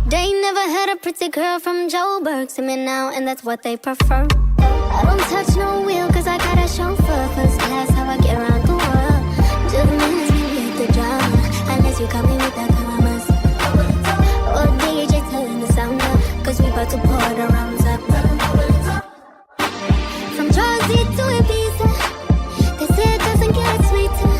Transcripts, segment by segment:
They never had a pretty girl from Joburg to me now, and that's what they prefer. I don't touch no wheel cause I got a chauffeur. First class, how I get around the world. Just minutes me with the drama, unless you come in with that promise. Oh, DJ turn the sound up, cause we about to pour the rounds up. From Jersey to Ibiza, they say it doesn't get sweeter.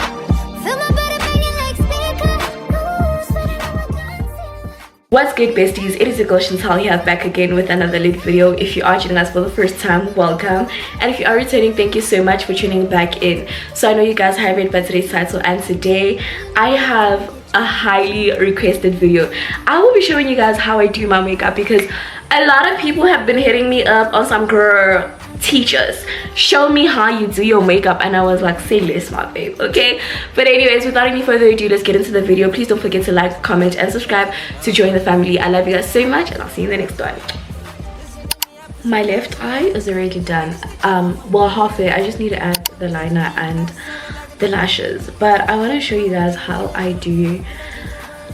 Feel my body banging like speaker. Ooh, sweating on my concealer. What's good, besties? It is your girl Chantal here, back again with another lit video. If you are joining us for the first time, welcome, and if you are returning, thank you so much for tuning back in. So I know you guys have read by today's title, and today I have a highly requested video. I will be showing you guys how I do my makeup because a lot of people have been hitting me up on some girl, teach us, show me how you do your makeup, and I was like, say less, my babe, okay? But anyways, without any further ado, let's get into the video. Please don't forget to like, comment, and subscribe to join the family. I love you guys so much, and I'll see you in the next one. My left eye is already done. Well, halfway. I just need to add the liner and the lashes, but I want to show you guys how I do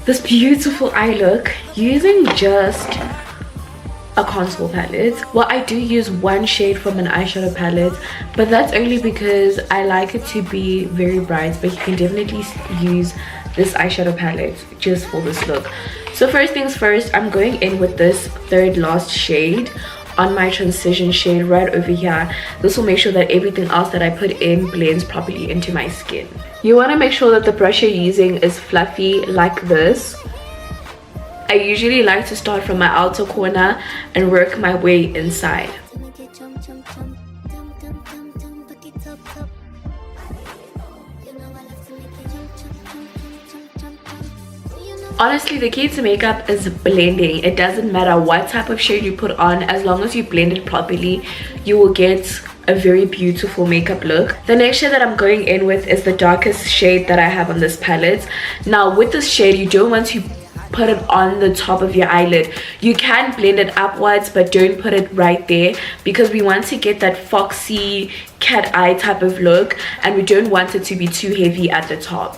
this beautiful eye look using just a contour palette. Well, I do use one shade from an eyeshadow palette, but that's only because I like it to be very bright, but you can definitely use this eyeshadow palette just for this look. So first things first, I'm going in with this third last shade on my transition shade right over here. This will make sure that everything else that I put in blends properly into my skin. You want to make sure that the brush you're using is fluffy like this. I usually like to start from my outer corner and work my way inside. Honestly, the key to makeup is blending. It doesn't matter what type of shade you put on, as long as you blend it properly, you will get a very beautiful makeup look. The next shade that I'm going in with is the darkest shade that I have on this palette. Now with this shade, you don't want to put it on the top of your eyelid. You can blend it upwards, but don't put it right there because we want to get that foxy cat eye type of look, and we don't want it to be too heavy at the top.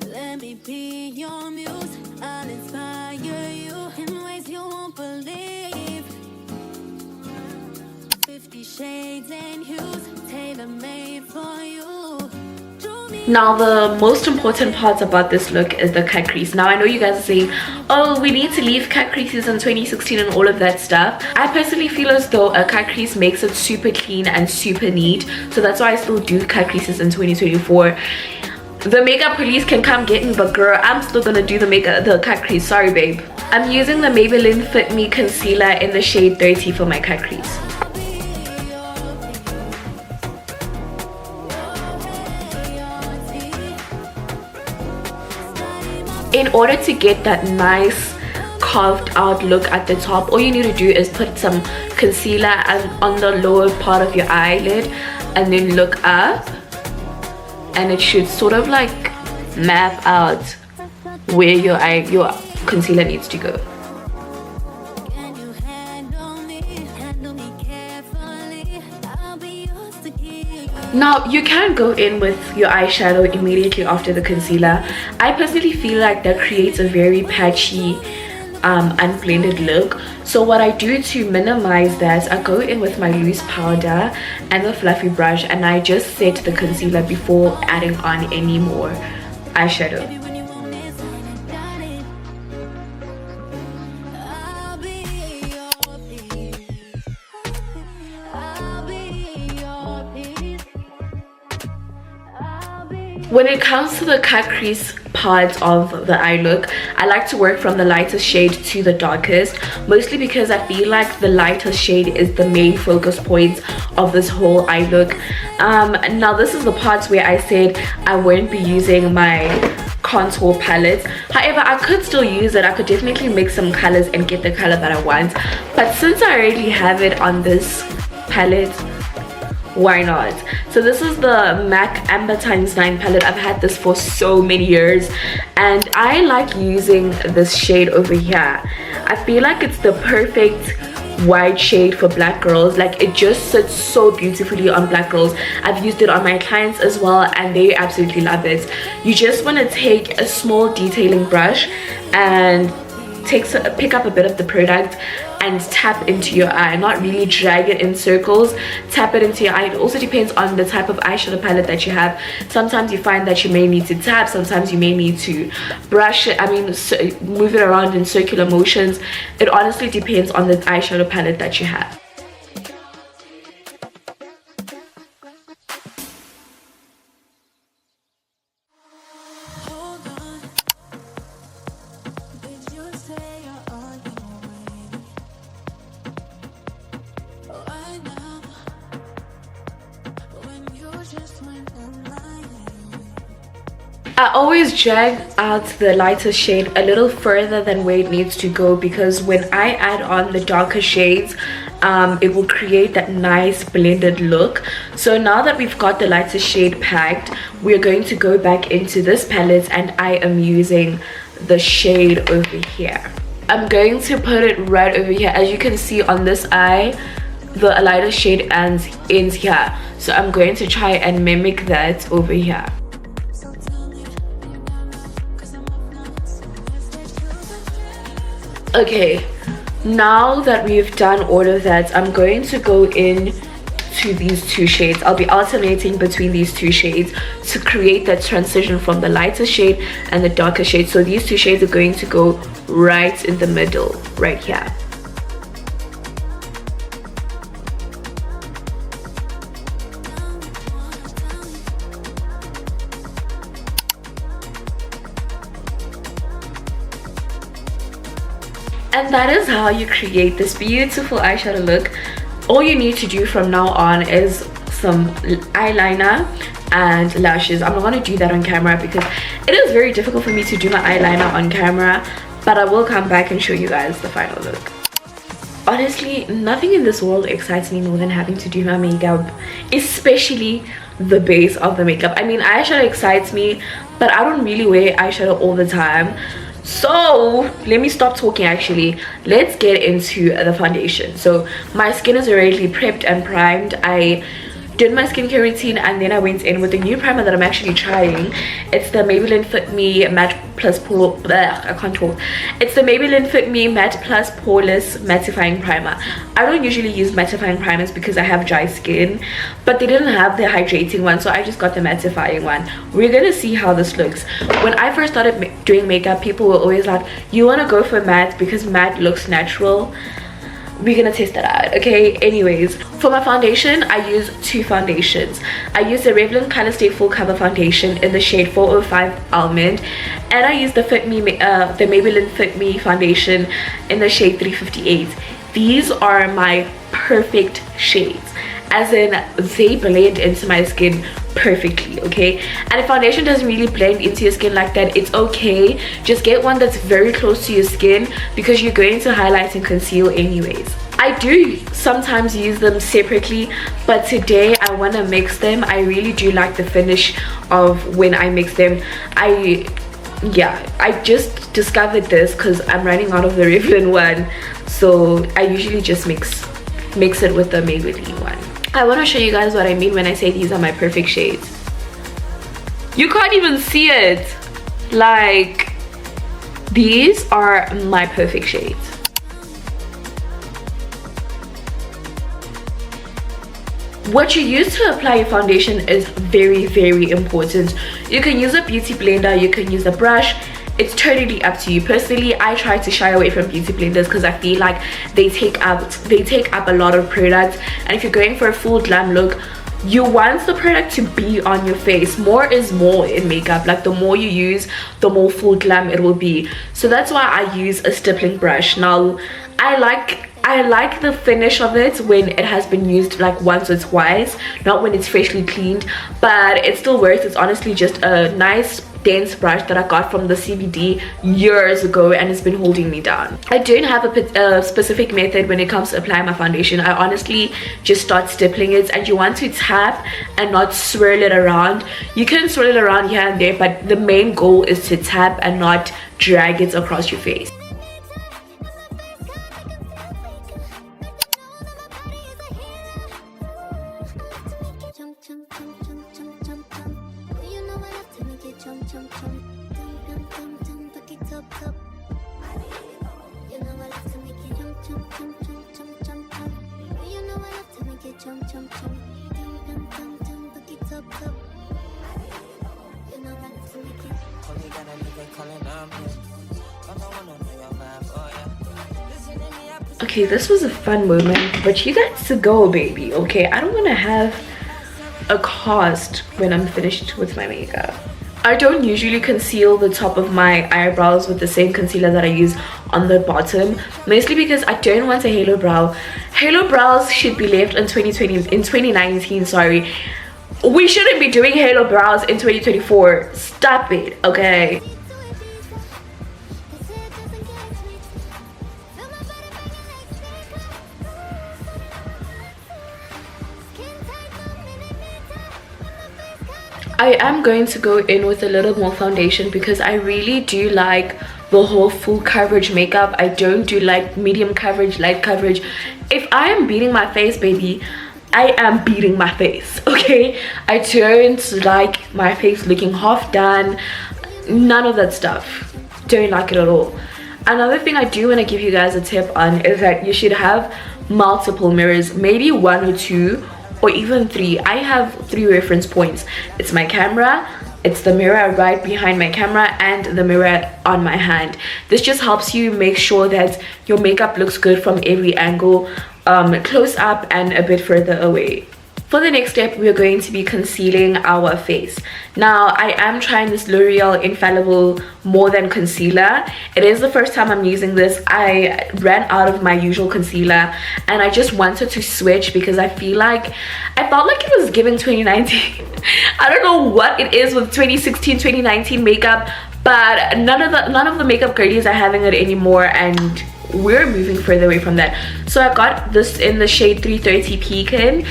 Let me be your muse. I'll inspire you in ways you won't believe. 50 shades and hues, tailor-made for you. Now the most important part about this look is the cut crease. Now I know you guys are saying, oh, we need to leave cut creases in 2016 and all of that stuff. I personally feel as though a cut crease makes it super clean and super neat, so that's why I still do cut creases in 2024. The makeup police can come get me, but girl, I'm still gonna do the cut crease. Sorry, babe. I'm using the Maybelline Fit Me concealer in the shade 30 for my cut crease. In order to get that nice carved out look at the top, all you need to do is put some concealer on the lower part of your eyelid and then look up, and it should sort of like map out where your concealer needs to go. Now you can go in with your eyeshadow immediately after the concealer. I personally feel like that creates a very patchy unblended look, so what I do to minimize that, I go in with my loose powder and the fluffy brush, and I just set the concealer before adding on any more eyeshadow. When it comes to the cut crease part of the eye look, I like to work from the lightest shade to the darkest, mostly because I feel like the lightest shade is the main focus point of this whole eye look. Now this is the part where I said I won't be using my contour palette. However, I could still use it. I could definitely mix some colors and get the color that I want, but since I already have it on this palette, why not? So this is the MAC Amber Times 9 palette. I've had this for so many years, and I like using this shade over here. I feel like it's the perfect white shade for black girls. Like, it just sits so beautifully on black girls. I've used it on my clients as well, and they absolutely love it. You just want to take a small detailing brush and pick up a bit of the product and tap into your eye, not really drag it in circles, tap it into your eye. It also depends on the type of eyeshadow palette that you have. Sometimes you find that you may need to tap, sometimes you may need to brush it, move it around in circular motions. It honestly depends on the eyeshadow palette that you have. I always drag out the lighter shade a little further than where it needs to go, because when I add on the darker shades, it will create that nice blended look. So now that we've got the lighter shade packed, we're going to go back into this palette, and I am using the shade over here. I'm going to put it right over here. As you can see on this eye, the lighter shade ends here, so I'm going to try and mimic that over here. Okay, now that we've done all of that, I'm going to go in to these two shades. I'll be alternating between these two shades to create that transition from the lighter shade and the darker shade. So these two shades are going to go right in the middle, right here. And that is how you create this beautiful eyeshadow look. All you need to do from now on is some eyeliner and lashes. I'm not going to do that on camera because it is very difficult for me to do my eyeliner on camera, but I will come back and show you guys the final look. Honestly, nothing in this world excites me more than having to do my makeup, especially the base of the makeup. I mean, eyeshadow excites me, but I don't really wear eyeshadow all the time. So let me stop talking. Actually, let's get into the foundation. So my skin is already prepped and primed. I did my skincare routine, and then I went in with the new primer that I'm actually trying. It's the Maybelline Fit Me Matte Plus I can't talk. It's the Maybelline Fit Me Matte Plus Poreless Mattifying Primer. I don't usually use mattifying primers because I have dry skin, but they didn't have the hydrating one, so I just got the mattifying one. We're gonna see how this looks. When I first started doing makeup, people were always like, you want to go for matte because matte looks natural. We're gonna test that out. Okay, anyways, for my foundation, I use two foundations. I use the Revlon Color Stay Full Cover Foundation in the shade 405 Almond, and I use the Maybelline Fit Me foundation in the shade 358. These are my perfect shades, as in they blend into my skin perfectly. Okay, and if foundation doesn't really blend into your skin like that, it's okay. Just get one that's very close to your skin because you're going to highlight and conceal anyways. I do sometimes use them separately, but today I want to mix them. I really do like the finish of when I mix them. I just discovered this because I'm running out of the Revlon one, so I usually just mix it with the Maybelline one. I want to show you guys what I mean when I say these are my perfect shades. You can't even see it. Like, these are my perfect shades. What you use to apply your foundation is very, very important. You can use a beauty blender, you can use a brush. It's totally up to you. Personally, I try to shy away from beauty blenders because I feel like they take up a lot of product, and if you're going for a full glam look, you want the product to be on your face. More is more in makeup. Like, the more you use, the more full glam it will be. So that's why I use a stippling brush. Now, I like the finish of it when it has been used like once or twice, not when it's freshly cleaned, but it still works. It's honestly just a nice dense brush that I got from the CBD years ago, and it's been holding me down. I don't have a specific method when it comes to applying my foundation. I honestly just start stippling it, and you want to tap and not swirl it around. You can swirl it around here and there, but the main goal is to tap and not drag it across your face. jump, jump, jump. Oh, you know I love to make it jump, jump, jump. Dum, dum, dum, dum, back it up. You know I love to make it jump, jump, jump, jump, jump, jump, jump. Oh, you know I love to make it jump, jump, jump. Dum, dum, dum, dum, back it up. You know I love to make it. Only got a nigga calling on me. I don't wanna know your vibe, oh yeah. Listen to me, I put Okay, this was a fun moment, but you got to go, baby. Okay, I don't want to have a cast when I'm finished with my makeup. I don't usually conceal the top of my eyebrows with the same concealer that I use on the bottom, mostly because I don't want a halo brow. Halo brows should be left in 2019, sorry. We shouldn't be doing halo brows in 2024. Stop it, okay? I am going to go in with a little more foundation because I really do like the whole full coverage makeup. I don't do like medium coverage, light coverage. If I am beating my face, baby, I am beating my face, okay? I don't like my face looking half done. None of that stuff. Don't like it at all. Another thing I do want to give you guys a tip on is that you should have multiple mirrors, maybe 1 or 2 or even 3. I have 3 reference points. It's my camera, it's the mirror right behind my camera, and the mirror on my hand. This just helps you make sure that your makeup looks good from every angle, close up and a bit further away. For the next step, we are going to be concealing our face. Now, I am trying this L'Oreal Infallible More Than Concealer. It is the first time I'm using this. I ran out of my usual concealer and I just wanted to switch because I felt like it was given 2019. I don't know what it is with 2016, 2019 makeup, but none of the makeup girlies are having it anymore, and we're moving further away from that. So I got this in the shade 330 Pecan.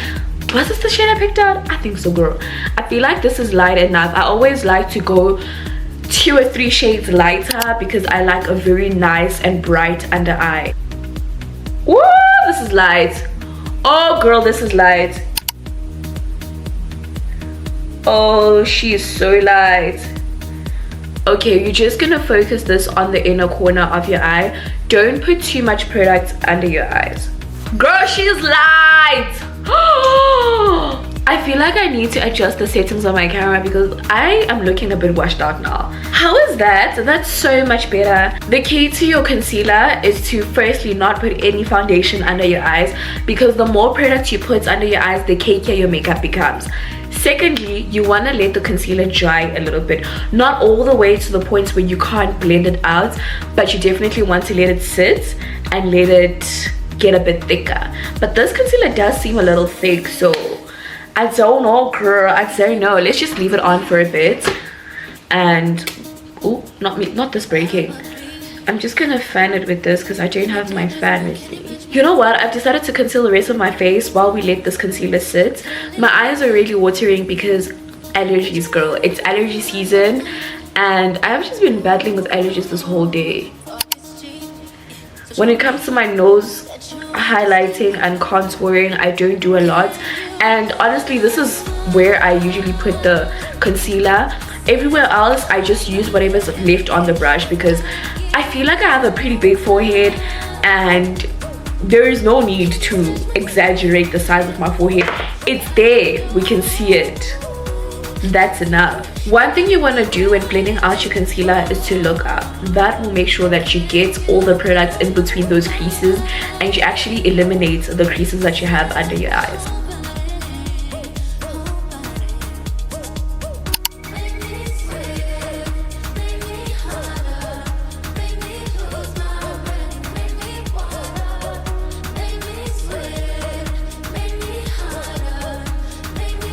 Was this the shade I picked out? I think so, girl. I feel like this is light enough. I always like to go 2 or 3 shades lighter because I like a very nice and bright under eye. Woo! This is light. Oh, girl, this is light. Oh, she is so light. Okay, you're just gonna focus this on the inner corner of your eye. Don't put too much product under your eyes. Girl, she is light. I feel like I need to adjust the settings on my camera because I am looking a bit washed out now. How is that? That's so much better. The key to your concealer is to firstly not put any foundation under your eyes, because the more product you put under your eyes, the cakier your makeup becomes. Secondly, you want to let the concealer dry a little bit, not all the way to the point where you can't blend it out, but you definitely want to let it sit and let it get a bit thicker. But this concealer does seem a little thick, so I don't know, girl. I don't know. Let's just leave it on for a bit. And oh, not this breaking. I'm just gonna fan it with this because I don't have my fan with me. You know what? I've decided to conceal the rest of my face while we let this concealer sit. My eyes are really watering because allergies, girl. It's allergy season and I've just been battling with allergies this whole day. When it comes to my nose highlighting and contouring, I don't do a lot, and honestly this is where I usually put the concealer. Everywhere else I just use whatever's left on the brush because I feel like I have a pretty big forehead and there is no need to exaggerate the size of my forehead. It's there, we can see it. That's enough. One thing you want to do when blending out your concealer is to look up. That will make sure that you get all the products in between those creases and you actually eliminate the creases that you have under your eyes.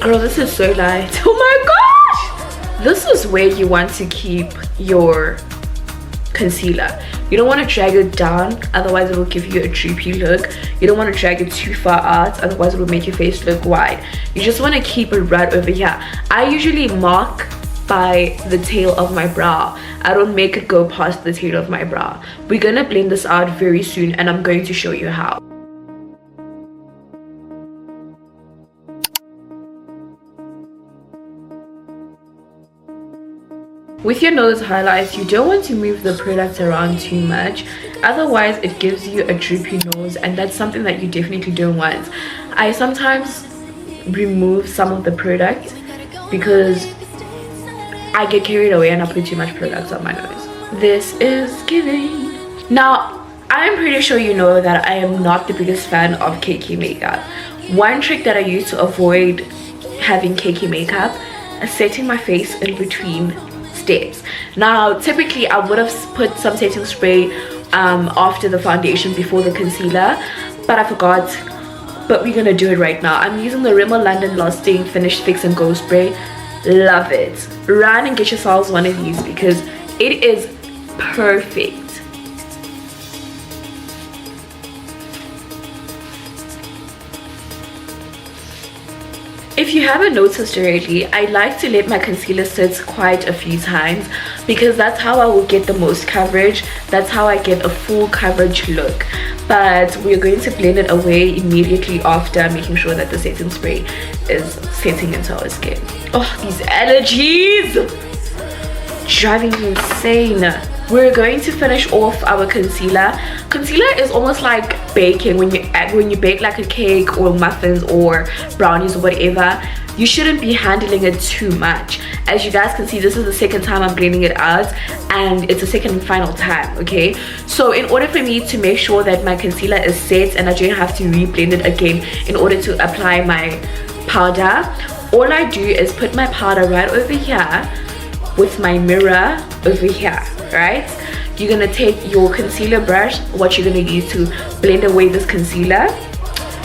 Girl, this is so light. Oh my gosh! This is where you want to keep your concealer. You don't want to drag it down, otherwise it will give you a droopy look. You don't want to drag it too far out, otherwise it will make your face look wide. You just want to keep it right over here. I usually mark by the tail of my brow. I don't make it go past the tail of my brow. We're gonna blend this out very soon and I'm going to show you how. With your nose highlights, you don't want to move the product around too much, otherwise it gives you a droopy nose, and that's something that you definitely don't want. I sometimes remove some of the product because I get carried away and I put too much product on my nose. This is giving. Now, I'm pretty sure you know that I am not the biggest fan of cakey makeup. One trick that I use to avoid having cakey makeup is setting my face in between steps. Now typically I would have put some setting spray after the foundation before the concealer, but I forgot. But we're gonna do it right now. I'm using the Rimmel London Lasting Finish Fix and Go spray. Love it. Run and get yourselves one of these because it is perfect. If you haven't noticed already, I like to let my concealer sit quite a few times because that's how I will get the most coverage. That's how I get a full coverage look. But we're going to blend it away immediately after, making sure that the setting spray is setting into our skin. Oh, these allergies! Driving me insane. We're going to finish off our concealer. Concealer is almost like baking. When you bake like a cake or muffins or brownies or whatever, you shouldn't be handling it too much. As you guys can see, this is the second time I'm blending it out, and it's the second and final time. Okay, so in order for me to make sure that my concealer is set and I don't have to re-blend it again in order to apply my powder, all I do is put my powder right over here with my mirror over here. Right, you're gonna take your concealer brush, what you're gonna use to blend away this concealer,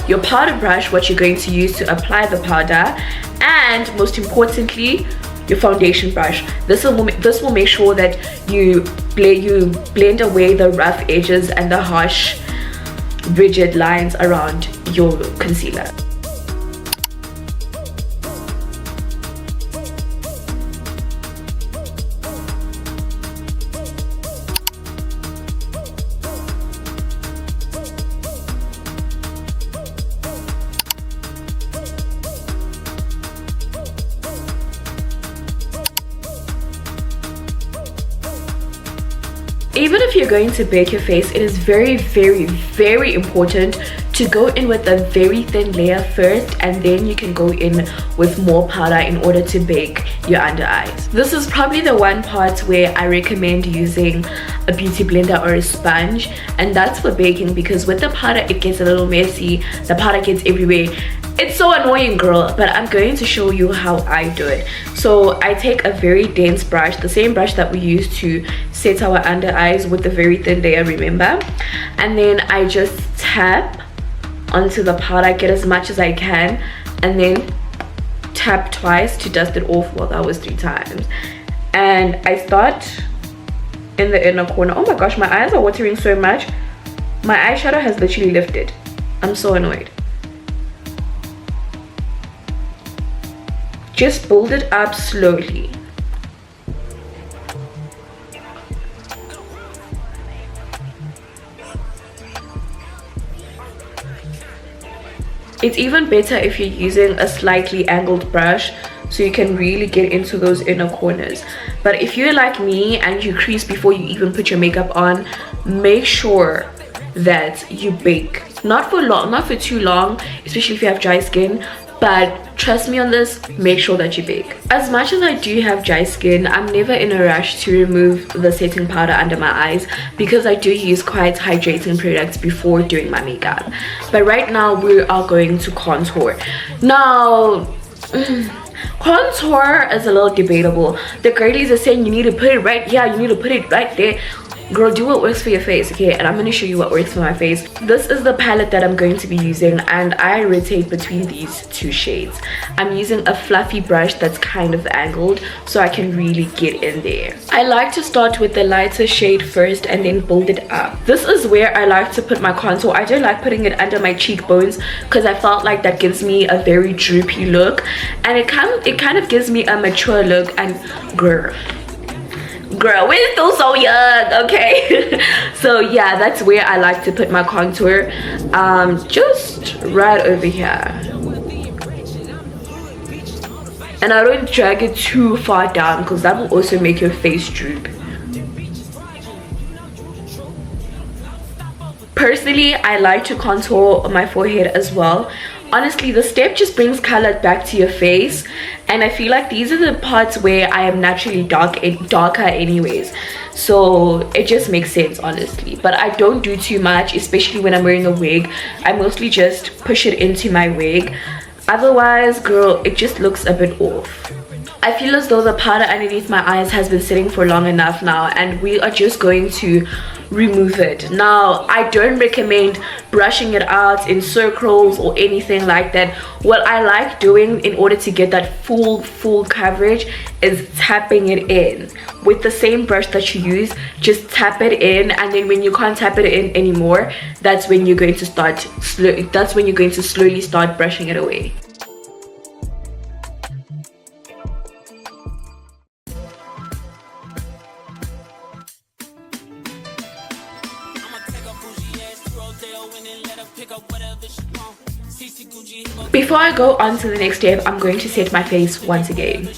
your powder brush, what you're going to use to apply the powder, and most importantly, your foundation brush. This will make sure that you blend away the rough edges and the harsh rigid lines around your concealer. Even if you're going to bake your face, it is very, very, very important to go in with a very thin layer first, and then you can go in with more powder in order to bake your under eyes. This is probably the one part where I recommend using a beauty blender or a sponge, and that's for baking, because with the powder it gets a little messy. The powder gets everywhere. It's so annoying, girl, but I'm going to show you how I do it. So I take a very dense brush, the same brush that we use to set our under eyes with the very thin layer, remember? And then I just tap onto the powder, get as much as I can, and then tap twice to dust it off. Well, that was 3 times. And I start in the inner corner. Oh my gosh, my eyes are watering so much. My eyeshadow has literally lifted. I'm so annoyed. Just build it up slowly. It's even better if you're using a slightly angled brush, so you can really get into those inner corners. But if you're like me and you crease before you even put your makeup on, make sure that you bake. Not for long, not for too long, especially if you have dry skin. But trust me on this, make sure that you bake. As much as I do have dry skin, I'm never in a rush to remove the setting powder under my eyes, because I do use quite hydrating products before doing my makeup. But right now we are going to contour. Now contour is a little debatable. The girlies are saying you need to put it right here, you need to put it right there. Girl, do what works for your face, okay? And I'm going to show you what works for my face. This is the palette that I'm going to be using, and I rotate between these 2 shades. I'm using a fluffy brush that's kind of angled, so I can really get in there. I like to start with the lighter shade first and then build it up. This is where I like to put my contour. I don't like putting it under my cheekbones because I felt like that gives me a very droopy look, and it kind of gives me a mature look. And girl, we're still so young, okay? So yeah, that's where I like to put my contour, just right over here. and I don't drag it too far down because that will also make your face droop. Personally, I like to contour my forehead as well. Honestly, the step just brings color back to your face, and I feel like these are the parts where I am naturally darker anyways, so it just makes sense honestly. But I don't do too much, especially when I'm wearing a wig. I mostly just push it into my wig. Otherwise, girl, it just looks a bit off. I feel as though the powder underneath my eyes has been sitting for long enough now, and we are just going to remove it. Now, I don't recommend brushing it out in circles or anything like that. What I like doing in order to get that full coverage is tapping it in with the same brush that you use. Just tap it in, and then when you can't tap it in anymore, that's when you're going to slowly start brushing it away. Before I go on to the next step, I'm going to set my face once again.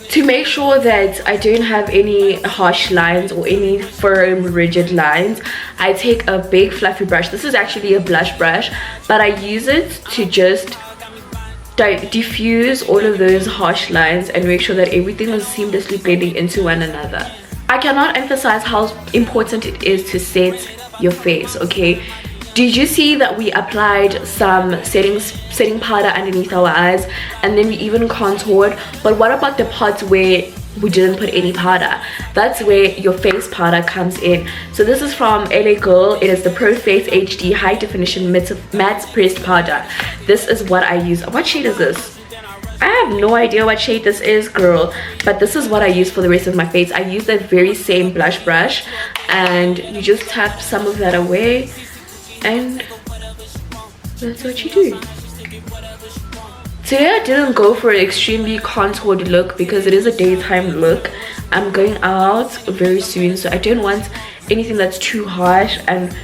To make sure that I don't have any harsh lines or any firm rigid lines, I take a big fluffy brush. This is actually a blush brush, but I use it to just diffuse all of those harsh lines and make sure that everything is seamlessly blending into one another. I cannot emphasize how important it is to set your face, okay? Did you see that we applied some setting powder underneath our eyes, and then we even contoured? But what about the parts where we didn't put any powder? That's where your face powder comes in. So this is from LA Girl. It is the Pro Face HD High Definition Matte Pressed Powder. This is what I use. What shade is this? I have no idea what shade this is, girl, but this is what I use for the rest of my face. I use that very same blush brush, and you just tap some of that away, and that's what you do. Today I didn't go for an extremely contoured look because it is a daytime look. I'm going out very soon, so I don't want anything that's too harsh and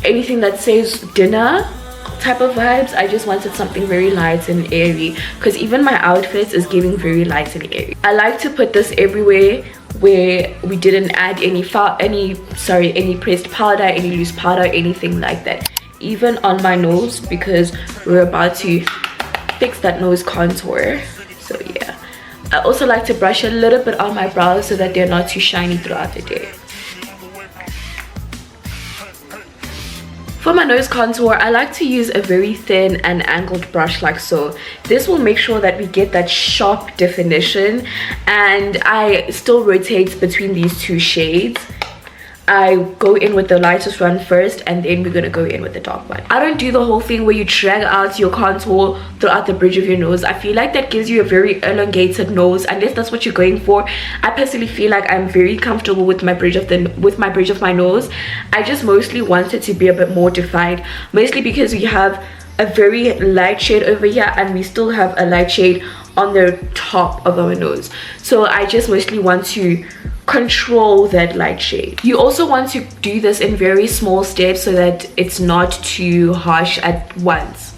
anything that says dinner type of vibes. I just wanted something very light and airy, because even my outfit is giving very light and airy. I like to put this everywhere where we didn't add any pressed powder, any loose powder, anything like that. Even on my nose, because we're about to fix that nose contour. So yeah, I also like to brush a little bit on my brows so that they're not too shiny throughout the day. For my nose contour, I like to use a very thin and angled brush like so. This will make sure that we get that sharp definition, and I still rotate between these two shades. I go in with the lightest one first, and then we're gonna go in with the dark one. I don't do the whole thing where you drag out your contour throughout the bridge of your nose. I feel like that gives you a very elongated nose, unless that's what you're going for. I personally feel like I'm very comfortable with my bridge of my nose. I just mostly want it to be a bit more defined, mostly because we have a very light shade over here and we still have a light shade on the top of our nose. So I just mostly want to control that light shade. You also want to do this in very small steps so that it's not too harsh at once.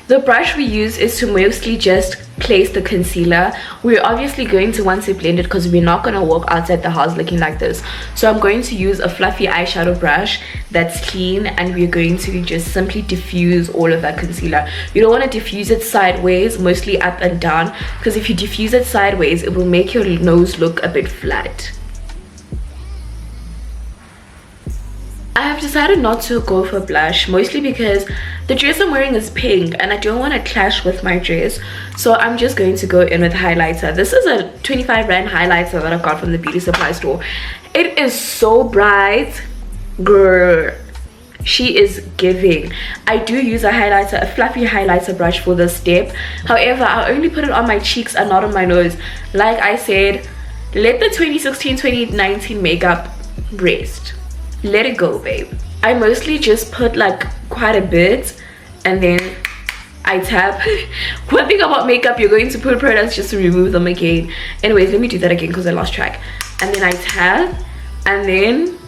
The brush we use is to mostly just place the concealer. We're obviously going to want to blend it because we're not going to walk outside the house looking like this. So I'm going to use a fluffy eyeshadow brush that's clean, and we're going to just simply diffuse all of that concealer. You don't want to diffuse it sideways, mostly up and down, because if you diffuse it sideways, it will make your nose look a bit flat. I have decided not to go for blush, mostly because the dress I'm wearing is pink and I don't want to clash with my dress. So I'm just going to go in with highlighter. This is a 25 rand highlighter that I got from the beauty supply store. It is so bright, girl. She is giving. I do use a highlighter, a fluffy highlighter brush for this step. However, I only put it on my cheeks and not on my nose. Like I said, let the 2016-2019 makeup rest. Let it go, babe. I mostly just put like quite a bit and then I tap. One thing about makeup, you're going to put products just to remove them again. Anyways, let me do that again because I lost track. And then I tap, and then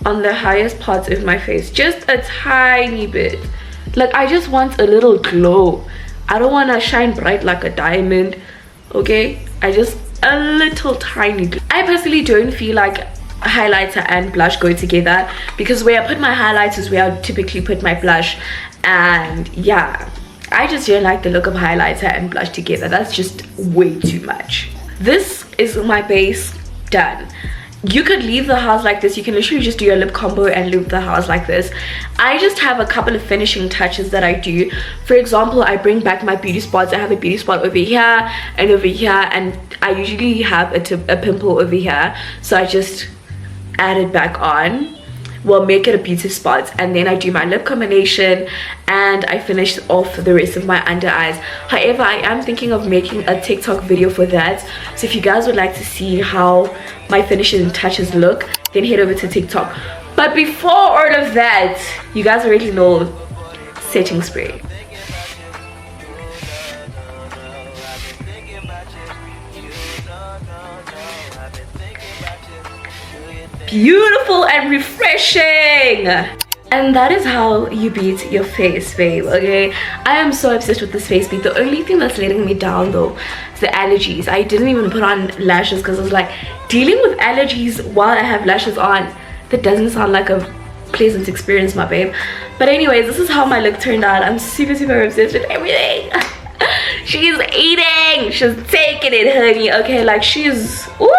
on the highest parts of my face, just a tiny bit. Like, I just want a little glow. I don't want to shine bright like a diamond, okay? I just a little tiny glow. I personally don't feel like highlighter and blush go together, because where I put my highlights is where I typically put my blush. And yeah, I just don't like the look of highlighter and blush together. That's just way too much. This is my base done. You could leave the house like this. You can literally just do your lip combo and leave the house like this. I just have a couple of finishing touches that I do. For example, I bring back my beauty spots. I have a beauty spot over here and over here, and I usually have a pimple over here, so I just add it back on. Well, make it a beauty spot, and then I do my lip combination and I finish off the rest of my under eyes. However, I am thinking of making a TikTok video for that, so if you guys would like to see how my finishing touches look, then head over to TikTok. But before all of that, you guys already know setting spray. Beautiful and refreshing, and that is how you beat your face, babe. Okay, I am so obsessed with this face beat. The only thing that's letting me down though is the allergies. I didn't even put on lashes because I was like, dealing with allergies while I have lashes on, that doesn't sound like a pleasant experience, my babe. But anyways, this is how my look turned out. I'm super obsessed with everything. She's eating, she's taking it, honey. Okay, like she's ooh,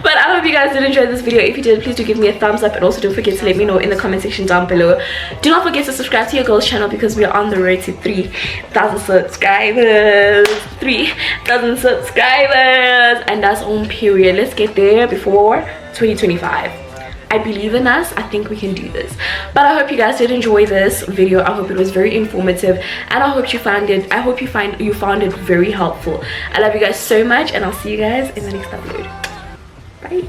but I hope you guys did enjoy this video. If you did, please do give me a thumbs up, and also don't forget to let me know in the comment section down below. Do not forget to subscribe to your girl's channel, because we are on the road to 3,000 subscribers. 3,000 subscribers, and that's on period. Let's get there before 2025. I believe in us. I think we can do this. But I hope you guys did enjoy this video. I hope it was very informative, and I hope you found it very helpful. I love you guys so much, and I'll see you guys in the next upload. Bye.